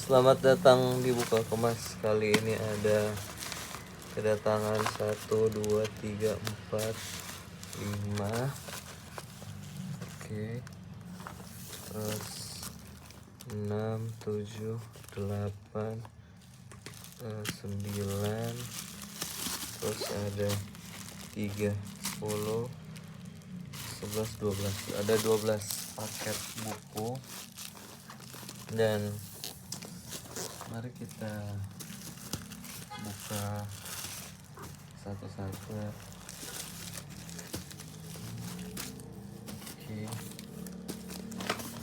Selamat datang di Buka Kemas. Kali ini ada kedatangan 1, 2, 3, 4, 5. Oke. Terus 6, 7, 8, 9. Terus ada 3, 10, 11, 12. Ada 12 paket buku. Dan mari kita buka satu-satu ya. Oke.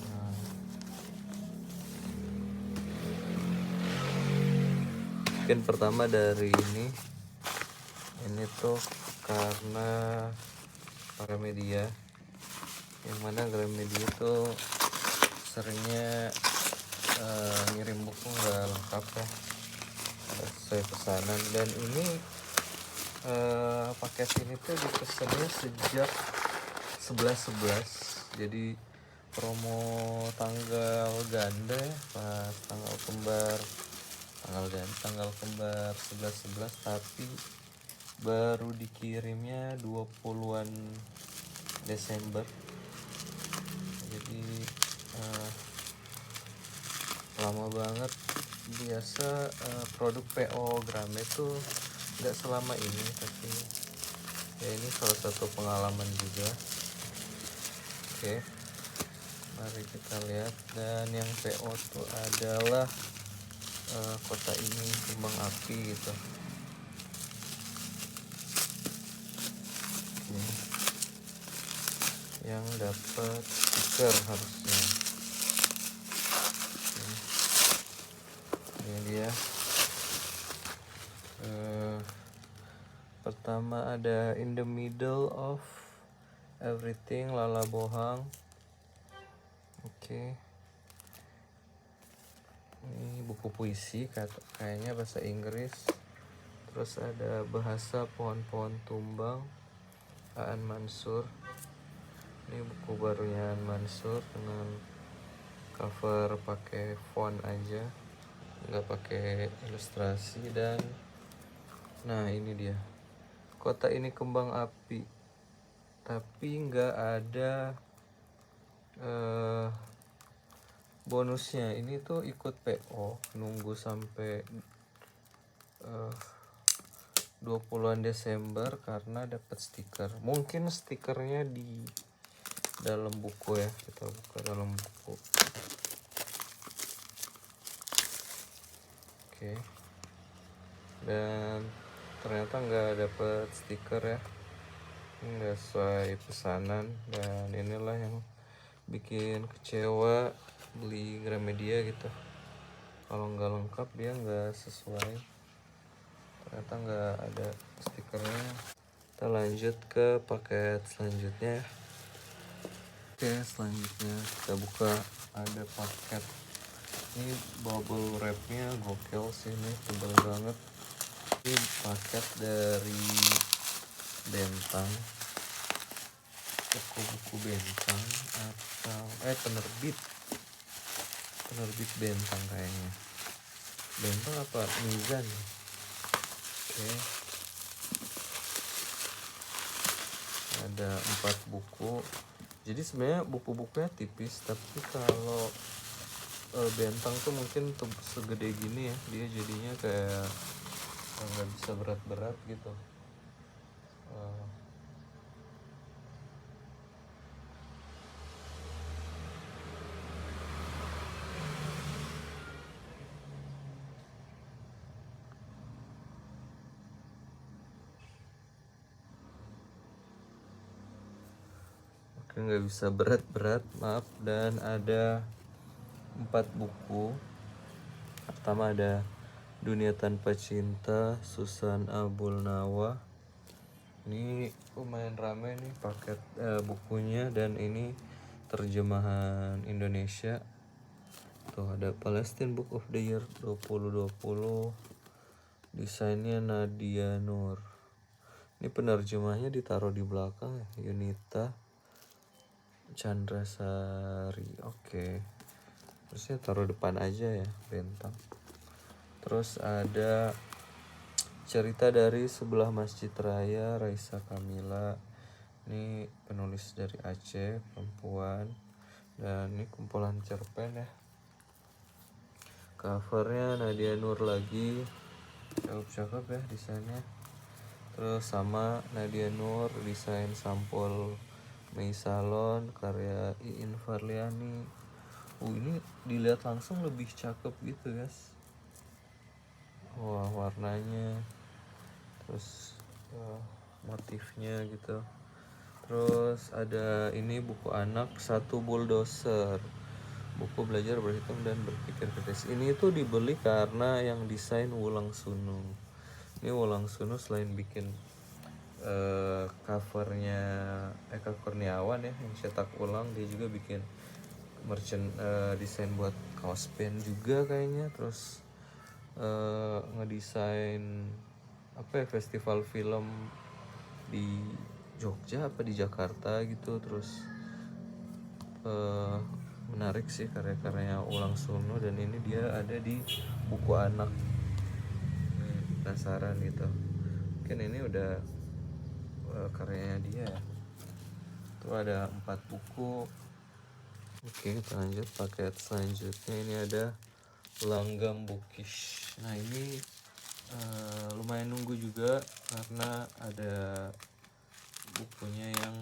Nah, mungkin pertama dari ini tuh karena Gramedia, yang mana Gramedia tuh seringnya ngirim buku nggak lengkap ya, sesuai pesanan. Dan ini paket ini tuh dipesannya sejak 11/11, jadi promo tanggal ganda ya, pas tanggal kembar 11/11, tapi baru dikirimnya 20-an Desember. Jadi lama banget. Biasa produk PO Gramet tuh nggak selama ini, tapi ya ini salah satu pengalaman juga. Oke, mari kita lihat. Dan yang PO tuh adalah kota ini, kembang api gitu. Oke. Yang dapat stiker harusnya. Oke. Ini dia. Pertama ada In the Middle of Everything, Lala Bohang. Oke. Ini buku puisi kayaknya bahasa Inggris. Terus ada Bahasa Pohon-Pohon Tumbang, Aan Mansur. Ini buku barunya Aan Mansur dengan cover pakai font aja, nggak pakai ilustrasi. Dan nah ini dia, Kota Ini Kembang Api, tapi nggak ada bonusnya. Ini tuh ikut PO, nunggu sampai 20-an Desember karena dapat stiker. Mungkin stikernya di dalam buku ya, kita buka dalam buku. Oke. Dan ternyata nggak dapet stiker ya, nggak sesuai pesanan. Dan inilah yang bikin kecewa beli Gramedia gitu, kalau nggak lengkap dia nggak sesuai, ternyata nggak ada stikernya. Kita lanjut ke paket selanjutnya. Oke, selanjutnya kita buka. Ada paket ini, bubble wrapnya gokil sih, ini tebal banget. Ini paket dari Bentang, buku-buku Bentang atau penerbit Bentang kayaknya. Bentang apa Mizan? Oke. Ada 4 buku. Jadi sebenarnya buku-bukunya tipis, tapi kalau Bentang tuh mungkin segede gini ya, dia jadinya kayak nggak bisa berat-berat gitu. Oke, nggak bisa berat-berat, maaf. Dan ada 4 buku. Pertama ada Dunia Tanpa Cinta, Susan Abul Nawa. Ini lumayan rame nih paket bukunya, dan ini terjemahan Indonesia. Tuh ada Palestine Book of the Year 2020. Desainnya Nadia Nur. Ini penerjemahnya ditaruh di belakang ya, Yunita Chandrasari. Oke. terusnya taruh depan aja ya, bentang. Terus ada cerita dari sebelah Masjid Raya, Raisa Kamila. Ini penulis dari Aceh, perempuan, dan ini kumpulan cerpen ya. Covernya Nadia Nur lagi, cakep ya desainnya. Terus sama Nadia Nur, desain sampul Mei Salon karya Iin Farliani. Ini dilihat langsung lebih cakep gitu guys. Wah, warnanya, terus motifnya gitu. Terus ada ini buku anak Satu Bulldozer, buku belajar berhitung dan berpikir kritis. Ini tuh dibeli karena yang desain Wulang Sunu. Ini Wulang Sunu selain bikin covernya Eka Kurniawan ya yang cetak ulang, dia juga bikin desain buat kaos band juga kayaknya. Terus ngedesain festival film di Jogja apa di Jakarta gitu. Terus menarik sih karya-karyanya Wulang Sunu, dan ini dia ada di buku anak. Penasaran gitu, mungkin ini udah karyanya dia ya. Tuh ada 4 buku. Oke, kita lanjut paket selanjutnya. Ini ada Langgam Bookish. Nah ini lumayan nunggu juga karena ada bukunya yang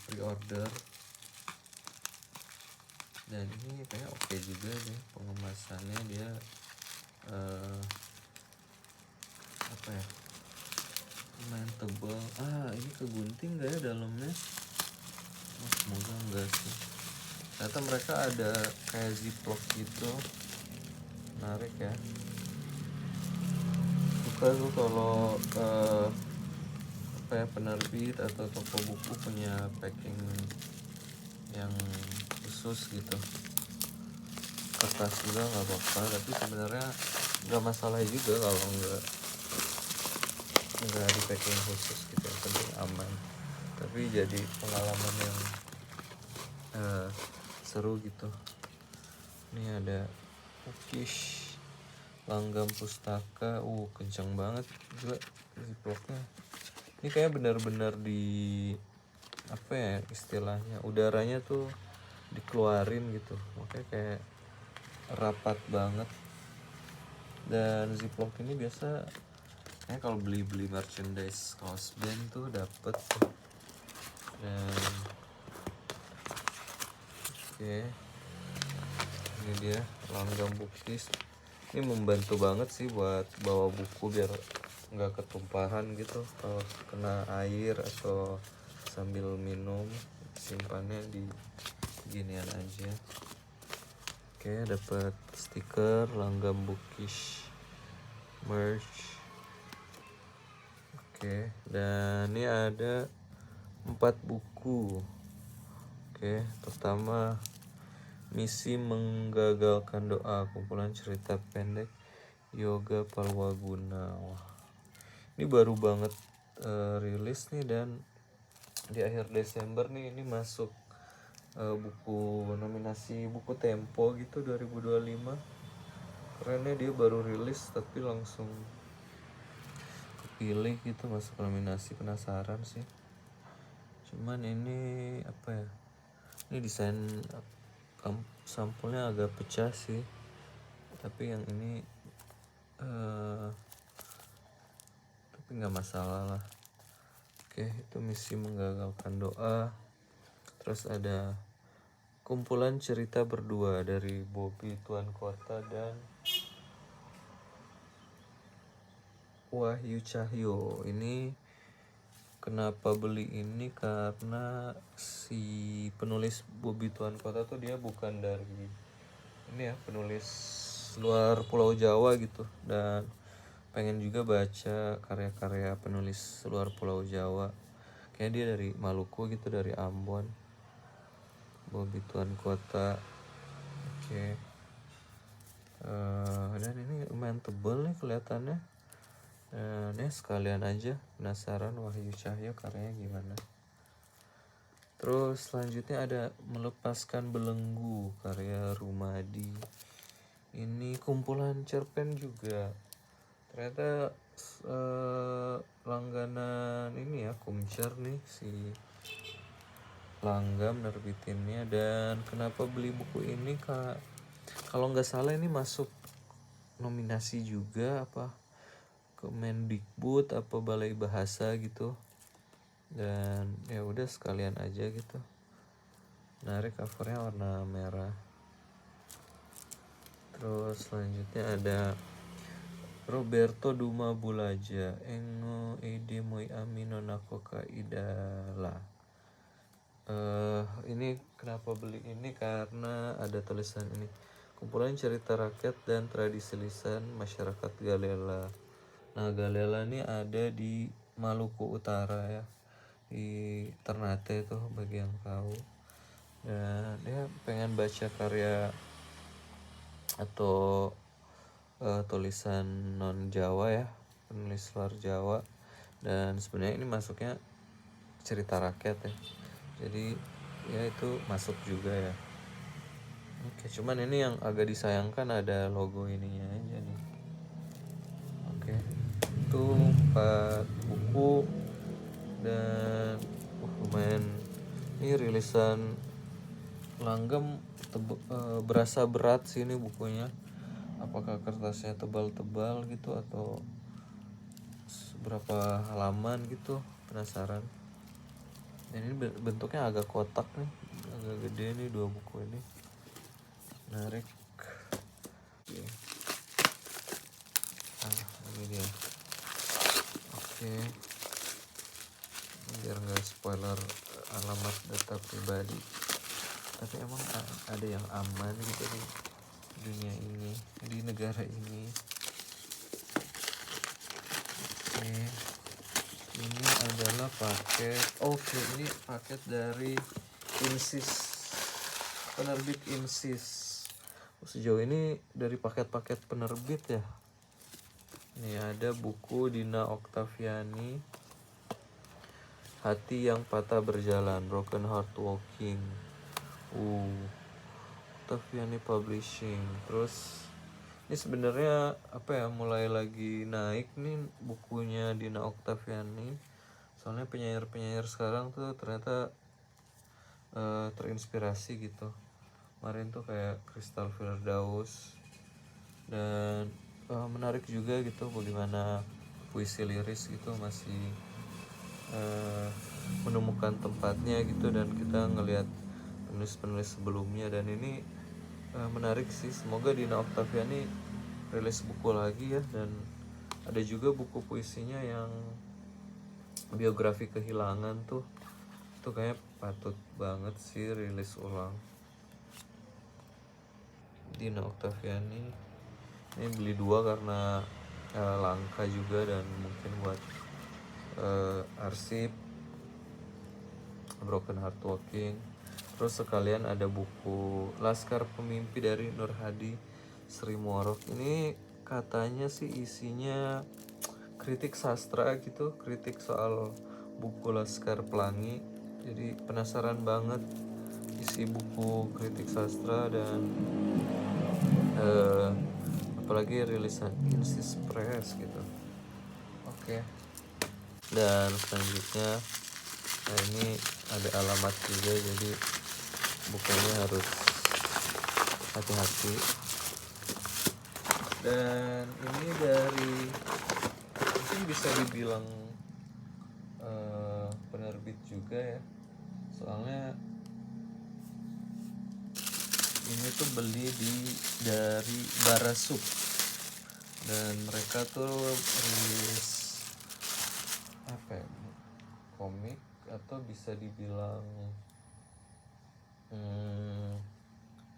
pre-order, dan ini kayak oke juga deh pengemasannya. Dia lumayan tebal. Ini kegunting gak ya dalamnya? Semoga enggak sih. Ternyata mereka ada kayak ziplock gitu, menarik ya. Suka tuh kalau penerbit atau toko buku punya packing yang khusus gitu. Kertas juga nggak apa-apa, tapi sebenarnya nggak masalah juga kalau nggak di packing khusus gitu, yang penting aman. Tapi jadi pengalaman yang seru gitu. Ini ada Bookish Langgam Pustaka, kencang banget juga ziplocknya. Ini kayak benar-benar di istilahnya udaranya tuh dikeluarin gitu, makanya kayak rapat banget. Dan ziplock ini biasa kalau beli merchandise kaos band tuh dapet tuh. Dan ini dia Langgam Bookish. Ini membantu banget sih buat bawa buku biar nggak ketumpahan gitu kalau kena air atau sambil minum. Simpannya di ginian aja. Dapat stiker Langgam Bookish merch. Dan ini ada 4 buku. Pertama Misi Menggagalkan Doa, kumpulan cerita pendek Yoga Palwaguna. Wah, ini baru banget rilis nih, dan di akhir Desember nih ini masuk buku nominasi buku Tempo gitu 2025. Kerennya dia baru rilis tapi langsung kepilih gitu masuk nominasi. Penasaran sih. Cuman ini ini desain sampulnya agak pecah sih, tapi yang ini tapi nggak masalah lah. Itu Misi Menggagalkan Doa. Terus ada kumpulan cerita berdua dari Bobby Tuan Kota dan Wahyu Cahyo. Ini kenapa beli ini, karena si penulis Bobby Tuan Kota tuh dia bukan dari ini ya, penulis luar Pulau Jawa gitu, dan pengen juga baca karya-karya penulis luar Pulau Jawa. Kayak dia dari Maluku gitu, dari Ambon. Bobby Tuan Kota. Dan ini lumayan tebal nih kelihatannya. Sekalian aja penasaran Wahyu Cahyo karyanya gimana. Terus selanjutnya ada Melepaskan Belenggu karya Rumadi. Ini kumpulan cerpen juga. Ternyata langganan ini ya, Kumcer nih si Langgam nerbitinnya. Dan kenapa beli buku ini, Kak? Kalau nggak salah ini masuk nominasi juga apa Kemendikbud apa Balai Bahasa gitu. Dan ya udah sekalian aja gitu. Menarik, covernya warna merah. Terus selanjutnya ada Roberto Duma Bulaja Engo Ede Moi Amino Nakoka Idala. Ini kenapa beli ini, karena ada tulisan ini, kumpulan cerita rakyat dan tradisi lisan masyarakat Galela. Nah, Galela ini ada di Maluku Utara ya, di Ternate tuh bagi yang tahu. Dan dia pengen baca karya atau tulisan non Jawa ya, penulis luar Jawa. Dan sebenarnya ini masuknya cerita rakyat ya, jadi ya itu masuk juga ya. Oke, cuman ini yang agak disayangkan ada logo ininya aja nih. Oke, itu 4 buku. Dan lumayan, ini rilisan Langgam berasa berat sih ini bukunya. Apakah kertasnya tebal-tebal gitu atau seberapa halaman gitu, penasaran. Dan ini bentuknya agak kotak nih, agak gede nih 2 buku ini. Menarik. Oke. Ini dia. Oke. Biar nggak spoiler alamat data pribadi. Tapi emang ada yang aman gitu di dunia ini, di negara ini. Oke. Ini adalah paket. Ini paket dari Insis, penerbit Insis. Sejauh ini dari paket-paket penerbit ya. Ini ada buku Dina Oktaviani, Hati yang Patah Berjalan, Broken Heart Walking. Oktaviani Publishing. Terus ini sebenarnya mulai lagi naik nih bukunya Dina Oktaviani. Soalnya penyair-penyair sekarang tuh ternyata terinspirasi gitu. Kemarin tuh kayak Kristal Firdaus. Dan menarik juga gitu bagaimana puisi liris gitu masih menemukan tempatnya gitu. Dan kita ngelihat penulis-penulis sebelumnya, dan ini menarik sih. Semoga Dina Oktaviani rilis buku lagi ya. Dan ada juga buku puisinya yang biografi kehilangan tuh kayak patut banget sih rilis ulang. Dina Oktaviani ini beli 2 karena langka juga, dan mungkin buat arsip Broken Heart Walking. Terus sekalian ada buku Laskar Pemimpi dari Nur Hadi Sri Morok. Ini katanya sih isinya kritik sastra gitu, kritik soal buku Laskar Pelangi. Jadi penasaran banget isi buku kritik sastra. Dan apalagi rilisan Insis Press gitu. Oke. Dan selanjutnya ini ada alamat juga, jadi bukunya harus hati-hati. Dan ini dari, mungkin bisa dibilang penerbit juga ya, soalnya ini tuh beli dari Barasup. Dan mereka tuh rilis komik, atau bisa dibilang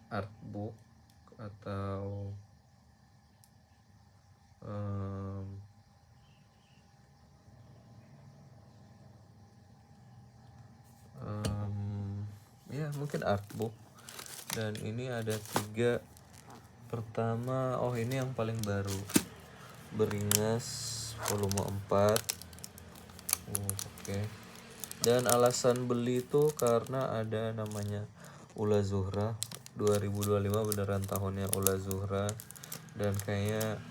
artbook, atau ya mungkin artbook. Dan ini ada 3. Pertama, ini yang paling baru, Beringas volume 4. Oke. Dan alasan beli itu karena ada namanya Ula Zuhra 2025, beneran tahunnya Ula Zuhra, dan kayaknya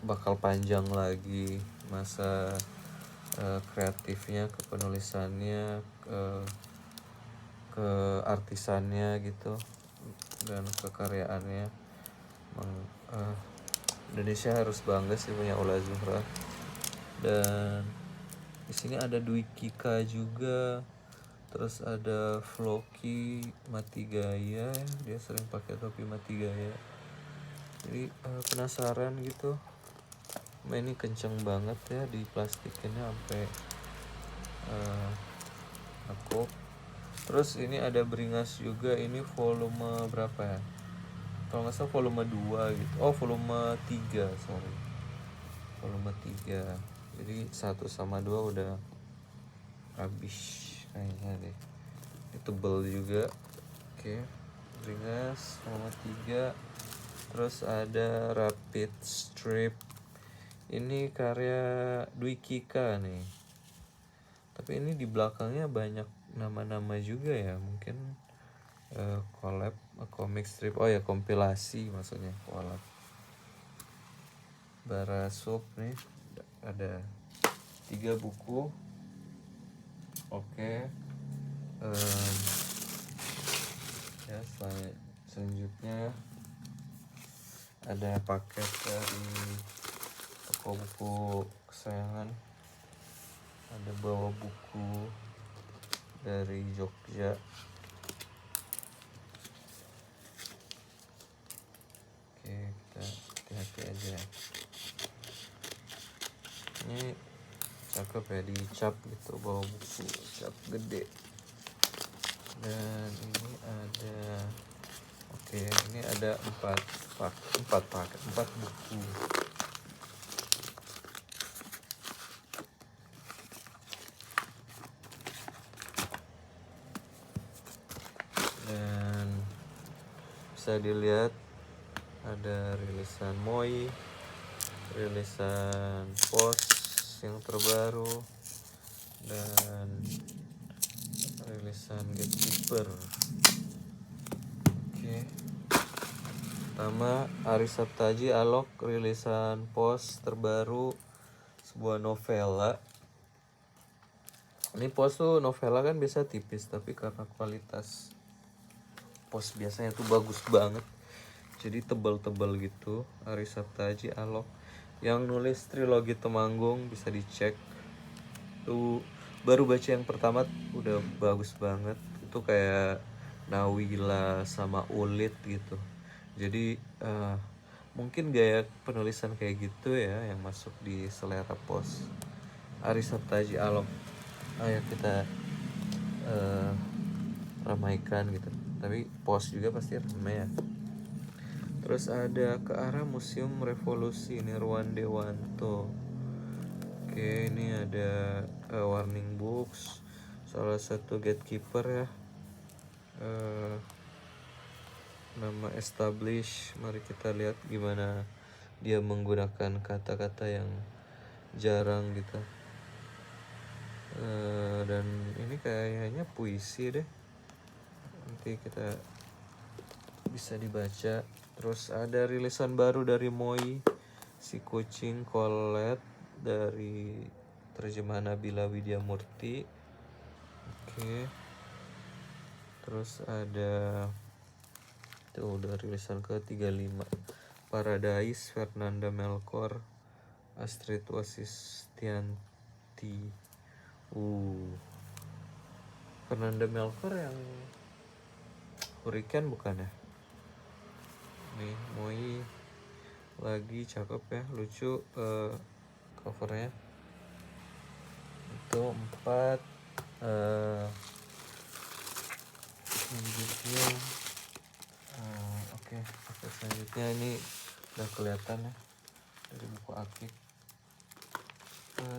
bakal panjang lagi masa kreatifnya, kepenulisannya, ke artisannya gitu, dan kekaryaannya. Indonesia harus bangga sih punya Ula Zuhra. Dan di sini ada Dwi Kika juga, terus ada Floki Mati Gaya, dia sering pakai topi mati gaya. Jadi penasaran gitu. Ini kenceng banget ya di plastikinnya sampai aku. Terus ini ada Beringas juga, ini volume berapa ya? Kalau nggak salah volume 2 gitu. Oh, volume 3, sorry. Volume 3. Jadi 1 sama 2 udah habis kayaknya deh. Ini tebel juga. Oke. Beringas volume 3. Terus ada Rapid Strip. Ini karya Dwi Kika nih. Tapi ini di belakangnya banyak nama-nama juga ya, mungkin collab, comic strip, oh ya kompilasi maksudnya, collab. Barasup nih ada 3 buku. Oke. Ya, selanjutnya ada paket dari toko buku kesayangan. Ada bawa buku dari Jogja. Oke, kita hati-hati aja. Ini cakep ya, dicap gitu, bawa buku cap gede. Dan ini ada, oke, ini ada 4 buku. Dan bisa dilihat ada rilisan Moi, rilisan Pos yang terbaru, dan rilisan Gatekeeper. Oke. Pertama, Ari Saptaji Alok, rilisan Pos terbaru, sebuah novela. Ini Pos tuh novela kan biasa tipis, tapi karena kualitas Pos biasanya tuh bagus banget, jadi tebal-tebal gitu. Ari Saptaji Alok yang nulis trilogi Temanggung, bisa dicek tuh. Baru baca yang pertama udah bagus banget. Itu kayak Nawila sama Ulit gitu. Jadi mungkin gaya penulisan kayak gitu ya yang masuk di selera Pos. Ari Saptaji Alok, ayo kita ramaikan gitu. Tapi Pos juga pasti ramai ya. Terus ada Ke Arah Museum Revolusi, Nirwan Dewanto. Oke, ini ada Warning Books, salah satu gatekeeper ya. Nama Establish, mari kita lihat gimana dia menggunakan kata-kata yang jarang gitu. Dan ini kayaknya puisi deh, nanti kita bisa dibaca. Terus ada rilisan baru dari Moi, Si Kucing Kolet, dari terjemahan Nabila Widyamurti. Oke. Terus ada tuh udah rilisan ke-35, Paradise, Fernanda Melkor, Astrid Wasistianti. Fernanda Melkor yang Hurricane bukan ya? Nih, Moi lagi cakep ya, lucu covernya. Itu 4. Selanjutnya oke, selanjutnya ini udah kelihatan ya dari buku Akik.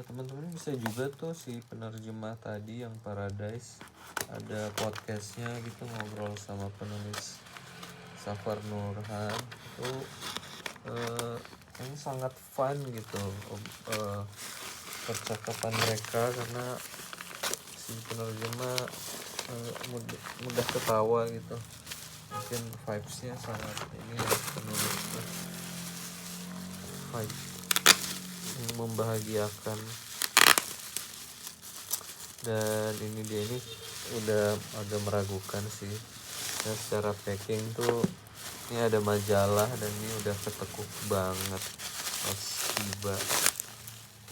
Teman-teman bisa juga tuh si penerjemah tadi yang Paradise, ada podcastnya gitu, ngobrol sama penulis Safar Nurhan. Itu ini sangat fun gitu percakapan mereka, karena si penerjemah mudah ketawa gitu, mungkin vibesnya sangat ini ya, penulis tuh vibe yang membahagiakan. Dan ini dia ini udah agak meragukan sih ya, secara packing tuh ini ada majalah dan ini udah ketekuk banget pas tiba,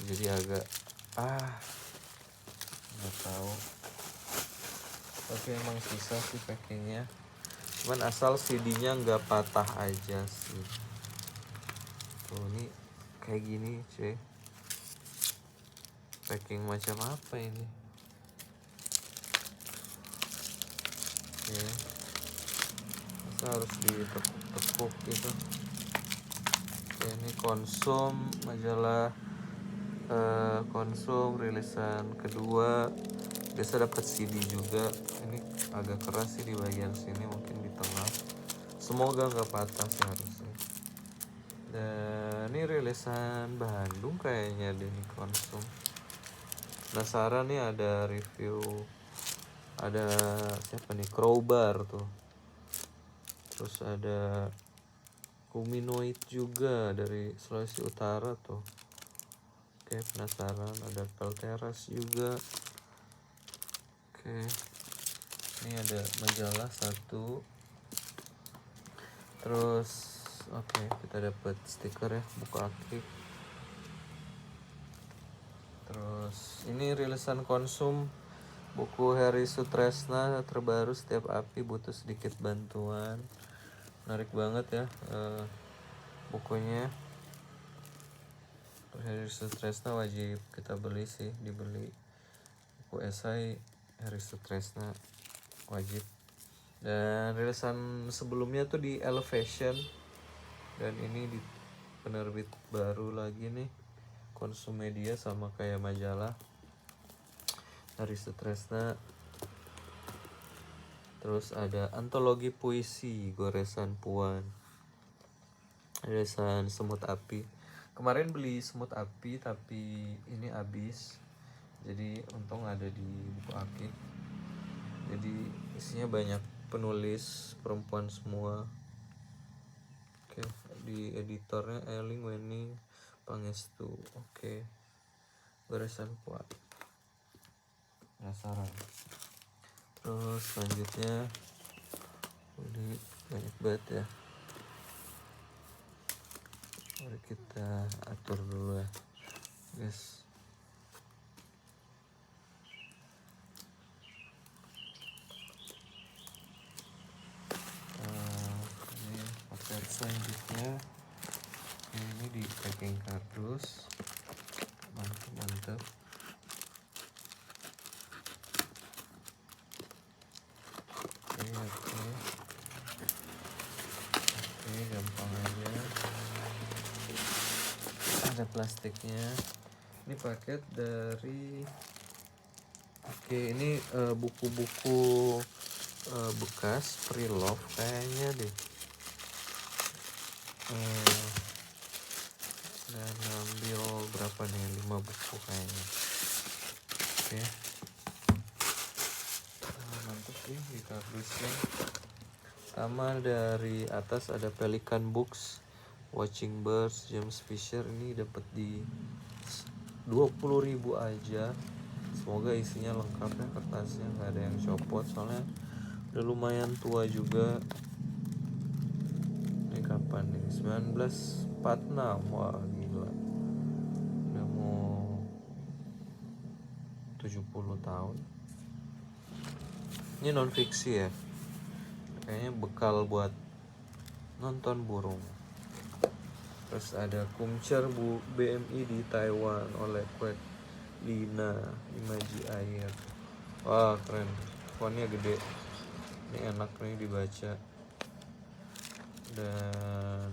jadi agak nggak tahu, tapi emang susah sih packingnya, cuman asal CD-nya nggak patah aja sih. Tuh ini kayak gini cuy, packing macam apa ini. Oke, masa harus ditekuk-tekuk gitu. Oke, ini Konsum, majalah Konsum rilisan kedua, biasa dapat CD juga. Ini agak keras sih di bagian sini, mungkin di tengah, semoga nggak patah sih harusnya. Dan ini rilisan Bandung kayaknya deh nih Konsum. Penasaran nih, ada review, ada siapa nih, Crowbar tuh, terus ada Kuminoid juga dari Sulawesi Utara tuh. Oke, penasaran. Ada Pelteras juga. Oke, ini ada majalah satu. Terus oke, kita dapat stiker ya, buku aktif. Terus ini rilisan Konsum, buku Heri Sutresna terbaru, Setiap Api Butuh Sedikit Bantuan. Menarik banget ya bukunya. Heri Sutresna wajib kita beli sih, dibeli. Buku esai Heri Sutresna wajib. Dan rilisan sebelumnya tuh di Elevation, dan ini di penerbit baru lagi nih, Konsum Media, sama kayak majalah Heri Sutresna. Terus ada antologi puisi Goresan Puan, rilisan Semut Api. Kemarin beli Semut Api tapi ini habis, jadi untung ada di buku aktif. Jadi isinya banyak penulis perempuan semua. Oke, di editornya Eling Wening Pangestu. Oke, Goresan Puan, penasaran. Terus selanjutnya ini banyak banget ya, mari kita atur dulu ya guys. Ini paket selanjutnya, ini di packing kardus, mantap. Oke, gampang aja, ada plastiknya. Ini paket dari ini buku-buku bekas pre-love kayaknya deh. Dan ngambil berapa nih, 5 buku kayaknya. Oke, mantap sih di kardusnya. Sama dari atas ada Pelikan Books, Watching Birds, James Fisher. Ini dapat di 20.000 aja. Semoga isinya lengkap ya, kertasnya nggak ada yang copot, soalnya udah lumayan tua juga. Ini kapan nih, 1946. Wah gila, udah mau 70 tahun. Ini non fiksi ya, kayaknya bekal buat nonton burung. Terus ada Kumcer BMI di Taiwan oleh Kwek Lina, Imaji Air. Wah keren, fontnya gede, ini enak nih dibaca. Dan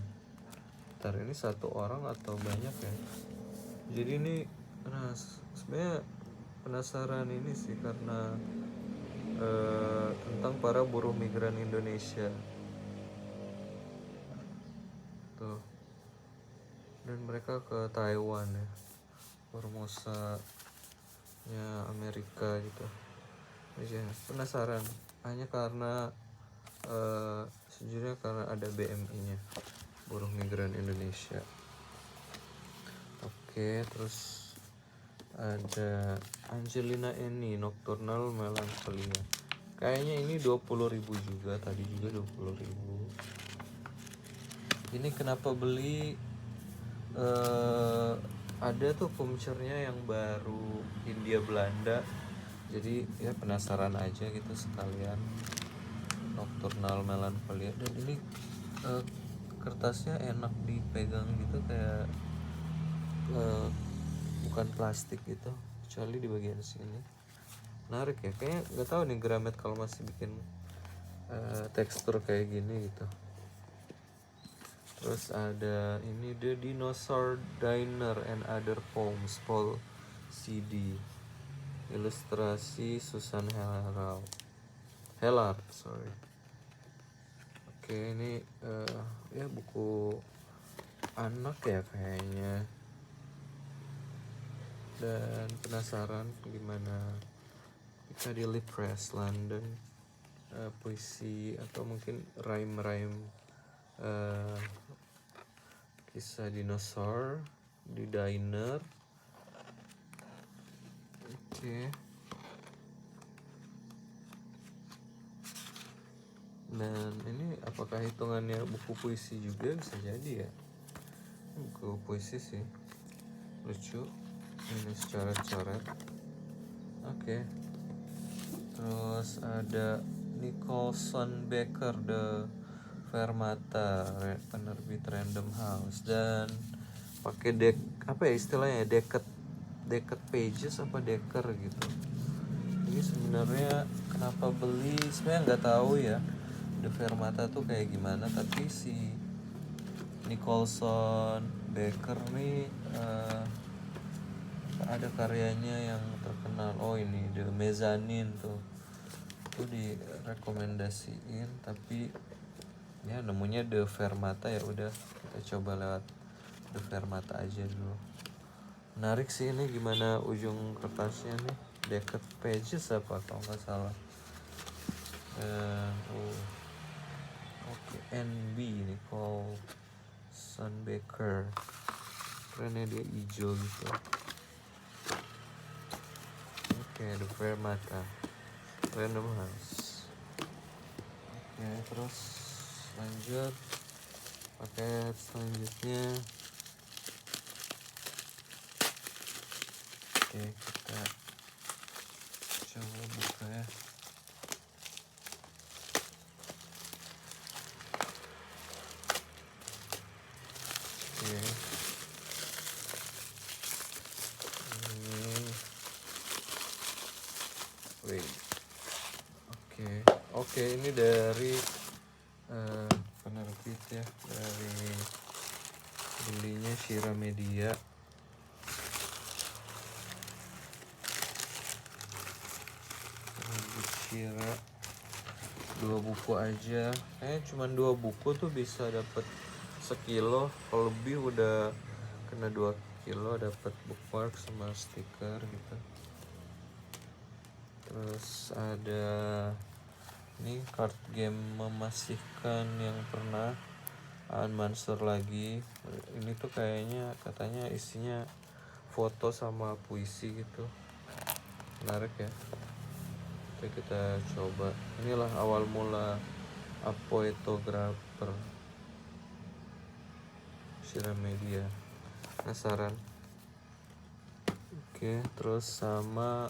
ntar ini satu orang atau banyak ya, jadi ini sebenarnya penasaran ini sih, karena tentang para buruh migran Indonesia tuh, dan mereka ke Taiwan ya, Formosa nya Amerika gitu. aja penasaran hanya karena sejujurnya karena ada BMI-nya, Buruh Migran Indonesia. Oke, terus ada Angelina Eni Nocturnal Melancholia. Kayaknya ini 20.000 juga, tadi juga 20.000. Ini kenapa beli? Ada tuh vouchernya yang baru Hindia Belanda. Jadi ya penasaran aja gitu sekalian. Nocturnal Melancholia, dan ini kertasnya enak dipegang gitu, kayak bukan plastik gitu, kecuali di bagian sini. Menarik ya, kayaknya nggak tahu nih Gramet kalau masih bikin tekstur kayak gini gitu. Terus ada ini The Dinosaur Diner and Other Poems, Paul CD, ilustrasi Susan Hellard, sorry. Oke, ini ya buku anak ya kayaknya. Dan penasaran gimana Piccadilly Press London, puisi atau mungkin rhyme kisah dinosaur di diner. Oke. Dan ini apakah hitungannya buku puisi juga? Bisa jadi ya, buku puisi sih, lucu ini coret-coret. Oke. Terus ada Nicholson Baker The Fermata, penerbit Random House, dan pakai apa ya istilahnya, decket pages apa decker gitu. Ini sebenarnya kenapa beli, sebenarnya nggak tahu ya The Fermata tuh kayak gimana, tapi si Nicholson Baker nih ada karyanya yang terkenal. Oh ini The Mezzanine tuh direkomendasiin, tapi ya nemunya The Fermata, ya udah kita coba lewat The Fermata aja dulu. Menarik sih ini, gimana ujung kertasnya nih, decket pages apa kalau nggak salah. Dan oke, NB ini call Sunbaker, kerennya dia hijau gitu. Oke, The Fermata Random House. Oke, terus lanjut paket selanjutnya. Oke, kita coba buka ya. Oke. Oke, ini dari penerbit ya, dari belinya Shira Media. Penerbit Shira, 2 buku aja, cuma 2 buku tuh bisa dapat sekilo, kalau lebih udah kena 2 kilo, dapat bookmark sama stiker gitu. Terus ada ini card game memasihkan yang pernah Aan Mansur lagi. Ini tuh kayaknya katanya isinya foto sama puisi gitu, menarik ya. Oke, kita coba. Inilah awal mula Apoetographer, Shira Media. Penasaran. Oke, terus sama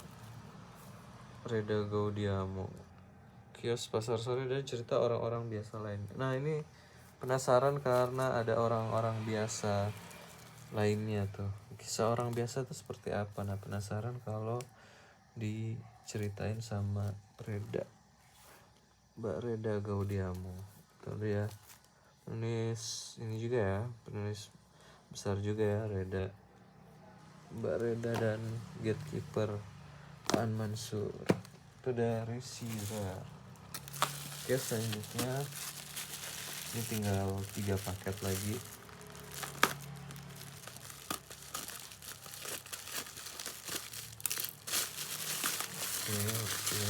Reda Gaudiamo, Kios Pasar Sore dan cerita orang-orang biasa lain. Nah ini penasaran karena ada orang-orang biasa lainnya tuh. Kisah orang biasa tuh seperti apa? Nah penasaran kalau diceritain sama Mbak Reda Gaudiamo. Tuh dia penulis ini juga ya, penulis besar juga ya, Mbak Reda dan Gatekeeper Aan Mansur. Itu dari Shira. Oke, selanjutnya ini tinggal 3 paket lagi. Oke.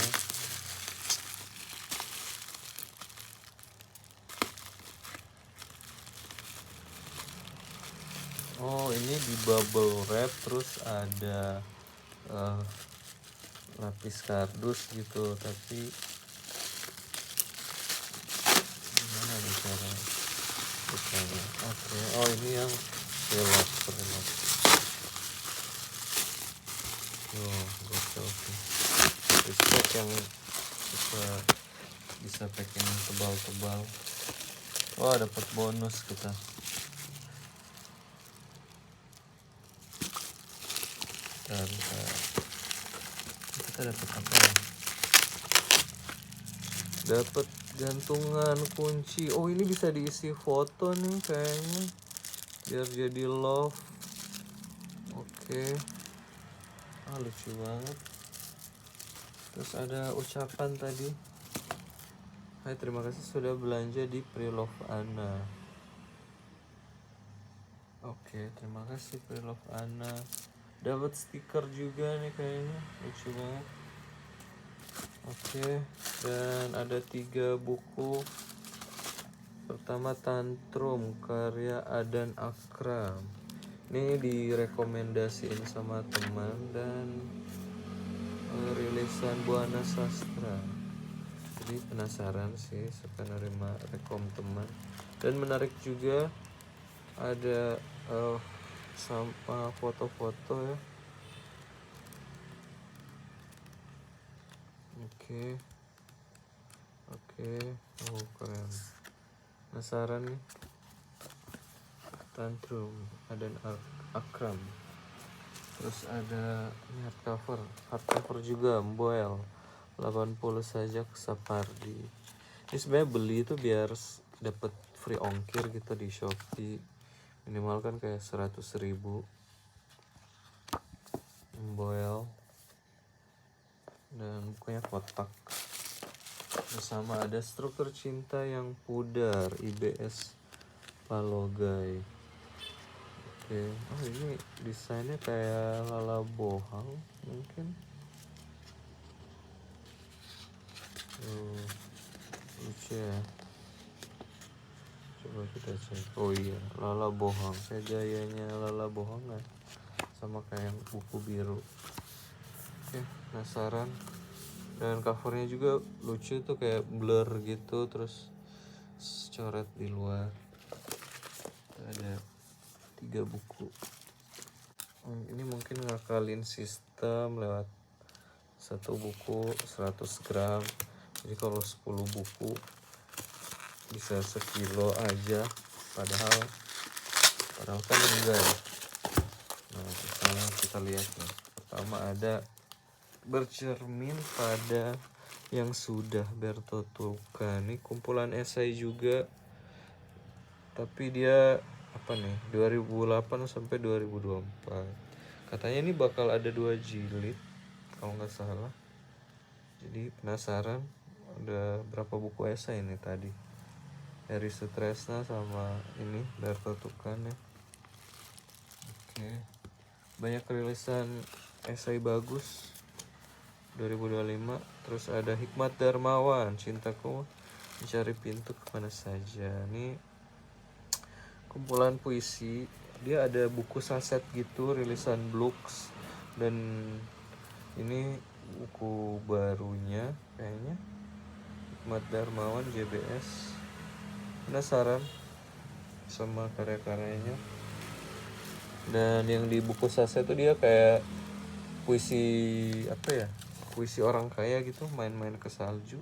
Oh, ini di bubble wrap, terus ada eh, lapis kardus gitu, tapi gimana nih cara bukanya? Oke, oh ini yang prelock. Oh, gokil sih. Respect yang bisa packing tebal-tebal. Wah, dapat bonus kita. Dan kita dapat apa ya? Dapat gantungan kunci. Oh, ini bisa diisi foto nih kayaknya, biar jadi love. Oke. Lucu banget. Terus ada ucapan tadi. Hai, terima kasih sudah belanja di Pre-Love Ana. Oke, terima kasih Pre-Love Ana. Dapat stiker juga nih kayaknya, lucu banget. Oke, dan ada 3 buku. Pertama, Tantrum karya Adan Akram. Ini direkomendasiin sama teman dan rilisan Buana Sastra. Jadi penasaran sih, suka nerima rekom teman. Dan menarik juga ada sama foto-foto ya. Oke, oh keren. Penasaran nih. Tantrum Adan Akram. Terus ada ini hardcover juga, Boel 80 saja ke Sapardi. Ini sebenarnya beli itu biar dapat free ongkir gitu di Shopee, minimal kan kayak 100.000. Boel dan bukunya kotak. Bersama ada Struktur Cinta yang Pudar, IBS Palogai. Oke, oh ini desainnya kayak Lala Bohang mungkin. Lucu ya. Coba kita cek. Oh iya, Lala Bohang. Kayak gayanya Lala Bohang kan, sama kayak buku biru. Oke, penasaran. Dan covernya juga lucu tuh, kayak blur gitu, terus coret di luar. Ada 3 buku. Ini mungkin ngakalin sistem lewat 1 buku 100 gram. Jadi kalau 10 buku bisa sekilo aja, padahal kan enggak ya. Nah, misalnya kita lihat nih. Pertama ada bercermin pada yang sudah, Bertolt Tukan. Ini kumpulan esai juga, tapi dia apa nih, 2008 sampai 2024. Katanya ini bakal ada 2 jilid kalau nggak salah. Jadi penasaran ada berapa buku esai ini tadi. Heri Sutresna sama ini Bertolt Tukan ya. Oke. Banyak rilisan esai bagus 2025. Terus ada Hikmat Darmawan, Cintaku Mencari Pintu Kemana Saja. Ini kumpulan puisi. Dia ada buku saset gitu, rilisan Blux. Dan ini buku barunya kayaknya, Hikmat Darmawan JBS. Penasaran sama karya-karyanya. Dan yang di buku saset itu dia kayak puisi apa ya, puisi orang kaya gitu, main-main ke salju.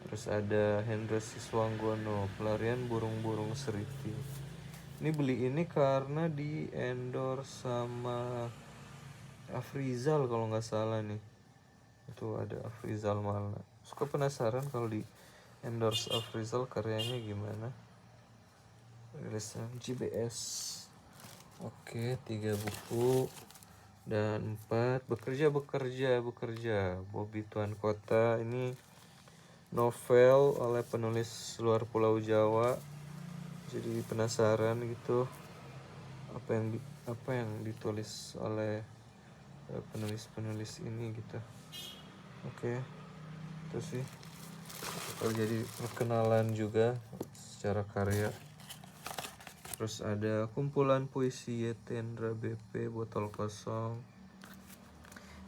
Terus ada Hendra Siswanggono, Pelarian Burung-Burung Seriti. Ini beli ini karena di endorse sama Afrizal kalau nggak salah nih. Itu ada Afrizal Malna. Suka penasaran kalau di endorse Afrizal karyanya gimana. Rilisan JBS. Oke, 3 buku. Dan 4 bekerja Bobby Tuan Kota. Ini novel oleh penulis luar Pulau Jawa. Jadi penasaran gitu apa yang ditulis oleh penulis ini gitu. Oke, itu sih. Jadi perkenalan juga secara karya. Terus ada kumpulan puisi Yetendra BP Botol Kosong.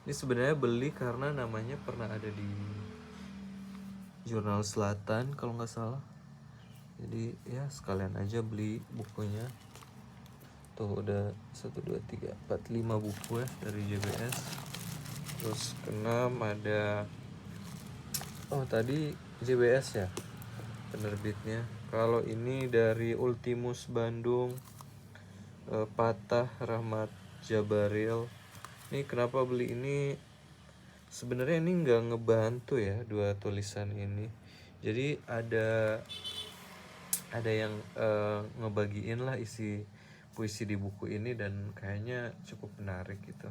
Ini sebenarnya beli karena namanya pernah ada di Jurnal Selatan kalau nggak salah. Jadi ya sekalian aja beli bukunya. Tuh udah 1, 2, 3, 4, 5 buku ya dari JBS. Terus keenam ada tadi JBS ya penerbitnya. Kalau ini dari Ultimus Bandung, Patah Rahmat Jabaril. Ini kenapa beli ini? Sebenarnya ini nggak ngebantu ya dua tulisan ini. Jadi ada yang ngebagiin lah isi puisi di buku ini dan kayaknya cukup menarik gitu.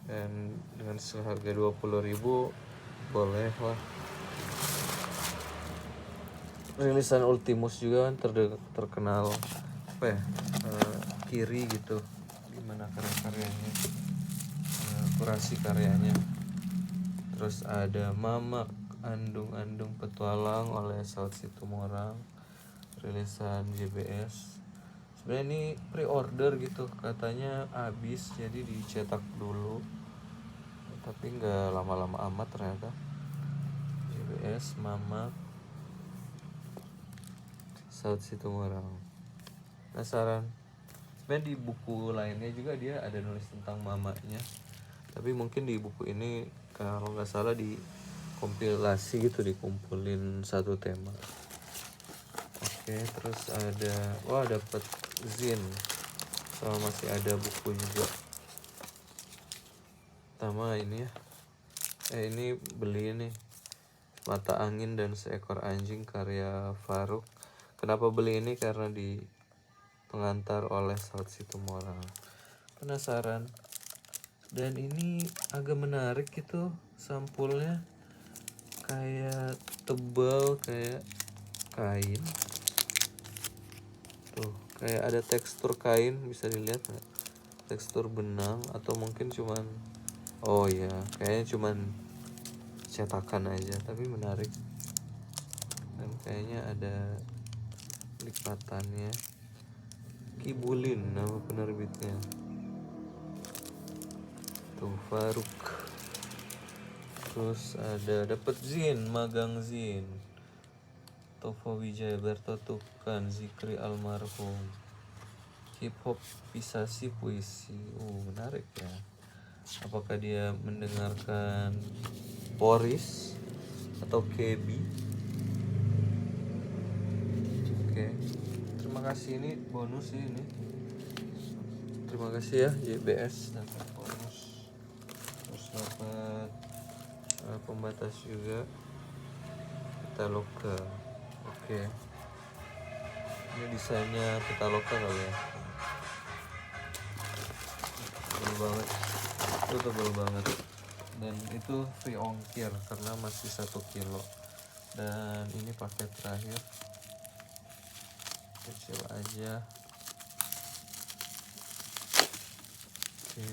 Dan dengan seharga 20.000 boleh lah. Rilisan Ultimus juga kan terkenal apa ya, kiri gitu, gimana karya-karyanya, kurasi karyanya. Terus ada Mamak Andung-Andung Petualang oleh Saud Situmorang, rilisan JBS. Sebenarnya ini pre-order gitu, katanya habis jadi dicetak dulu, tapi nggak lama-lama amat ternyata. JBS Mamak Saud Situmorang. Penasaran? Sebenarnya di buku lainnya juga dia ada nulis tentang mamanya, tapi mungkin di buku ini kalau nggak salah di kompilasi gitu, dikumpulin satu tema. Oke, terus ada dapat zin sama masih ada buku juga. Pertama ini ya, ini beli nih Mata Angin dan Seekor Anjing karya Faruk. Kenapa beli ini? Karena di pengantar oleh Saud Situmorang. Penasaran? Dan ini agak menarik gitu sampulnya, kayak tebal kayak kain. Tuh, kayak ada tekstur kain, bisa dilihat nggak? Tekstur benang atau mungkin cuman kayaknya cuman cetakan aja, tapi menarik. Dan kayaknya ada lipatannya. Kibulin nama penerbitnya. Tuh Faruk. Terus ada dapat zin, magang zin. Tova Wijaya Bertotukan, Zikri Almarhum. Hip hop pisasi puisi. Menarik ya. Apakah dia mendengarkan Boris atau Kebi? Oke. Terima kasih, ini bonus sih ini. Terima kasih ya JBS, dapat bonus. Terus dapat pembatas juga. Pitaloka. Oke. Ini desainnya Pitaloka kali ya. Tebal banget. Itu tebal banget. Dan itu free ongkir karena masih 1 kilo. Dan ini paket terakhir. Kecil aja. Oke.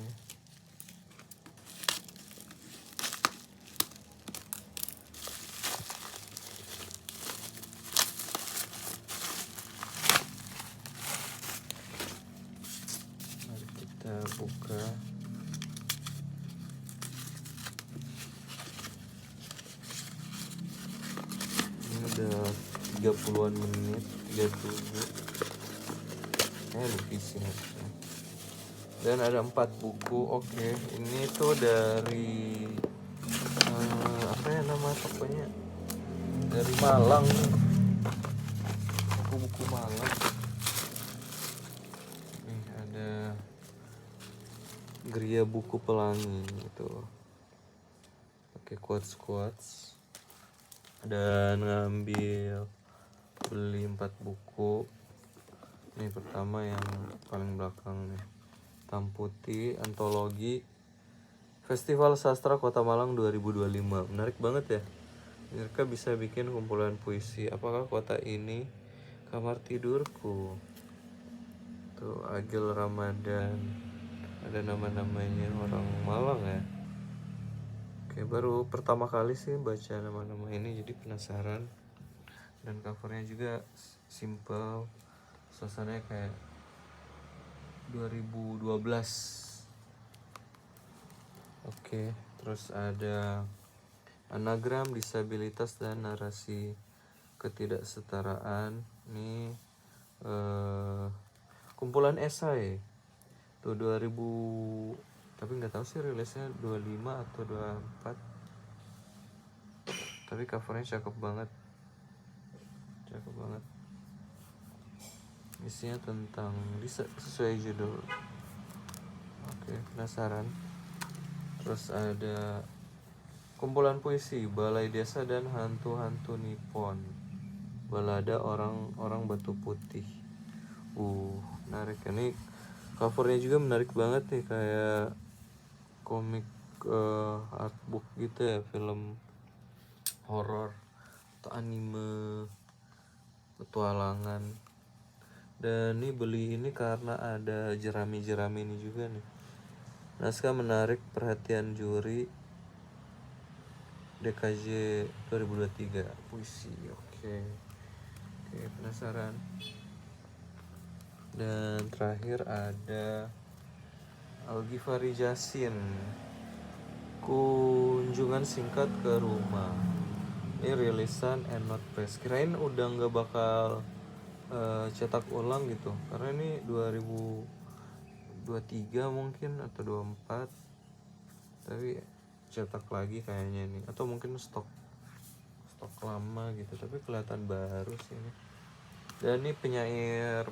Mari kita buka. Ini udah 30-an menit, 37. Lukisin harusnya. Dan ada 4 buku. Oke, ini tuh dari apa ya nama tokonya, dari Malang, buku-buku Malang. Nih ada Geria Buku Pelangi gitu, pakai quotes. Dan ngambil beli 4 buku. Ini pertama yang paling belakang nih, Hitam Putih, Antologi Festival Sastra Kota Malang 2025. Menarik banget ya. Mereka bisa bikin kumpulan puisi. Apakah kota ini kamar tidurku? Tuh Agil Ramadan. Ada nama-namanya orang Malang ya. Oke, baru pertama kali sih baca nama-nama ini, jadi penasaran. Dan covernya juga simple, suasananya kayak 2012. Oke, terus ada anagram disabilitas dan narasi ketidaksetaraan. Ini kumpulan esai tuh 2000, tapi nggak tahu sih rilisnya 25 atau 24, tapi covernya cakep banget. Isinya tentang sesuai judul. Oke, penasaran. Terus ada kumpulan puisi Balai Desa dan Hantu-Hantu Nippon, balada orang-orang batu putih. Menarik. Ini covernya juga menarik banget nih, kayak komik artbook gitu ya, film horor atau anime petualangan. Dan ini beli ini karena ada jerami-jerami ini juga nih. Naskah menarik perhatian juri DKJ 2023, puisi. Oke, penasaran. Dan terakhir ada Algifari Jasin, kunjungan singkat ke rumah. Ini rilisan Enot Press. Kirain udah nggak bakal cetak ulang gitu, karena ini 2023 mungkin atau 24, tapi cetak lagi kayaknya ini, atau mungkin stok lama gitu, tapi kelihatan baru sih ini. Dan ini penyair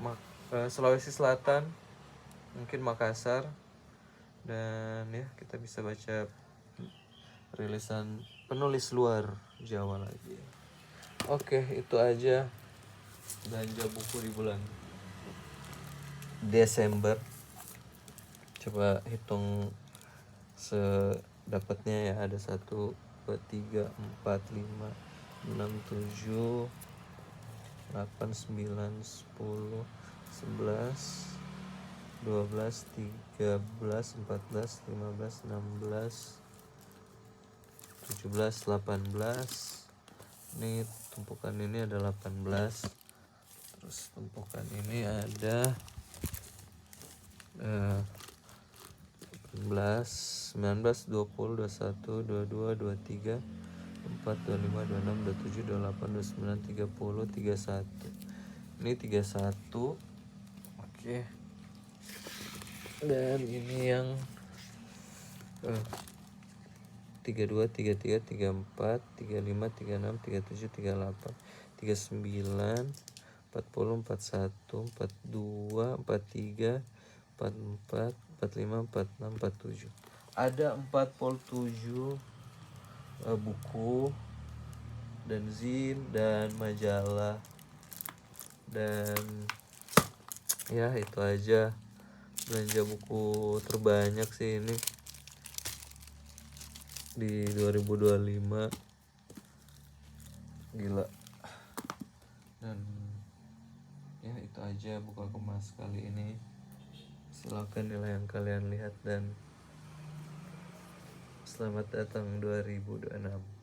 Sulawesi Selatan, mungkin Makassar. Dan ya, kita bisa baca rilisan penulis luar Jawa lagi. Oke, itu aja belanja buku di bulan Desember. Coba hitung sedapatnya ya, ada 1, 2, 3, 4, 5, 6, 7, 8, 9, 10, 11, 12, 13, 14, 15, 16, 17, 18. Ini tumpukan ini ada 18. Terus tumpukan ini ada 18, 19, 20, 21, 22, 23, 24, 25, 26, 27, 28, 29, 30, 31. Ini 31. Oke. Dan ini yang 32, 33, 34, 35, 36, 37, 38, 39, 40, 41, 42, 43, 44, 45, 46, 47. Ada 47 buku dan zin dan majalah. Dan ya, itu aja belanja buku terbanyak sih ini di 2025. Gila. Dan ya, itu aja buka kemas kali ini. Silakan nilai yang kalian lihat, dan selamat datang 2026.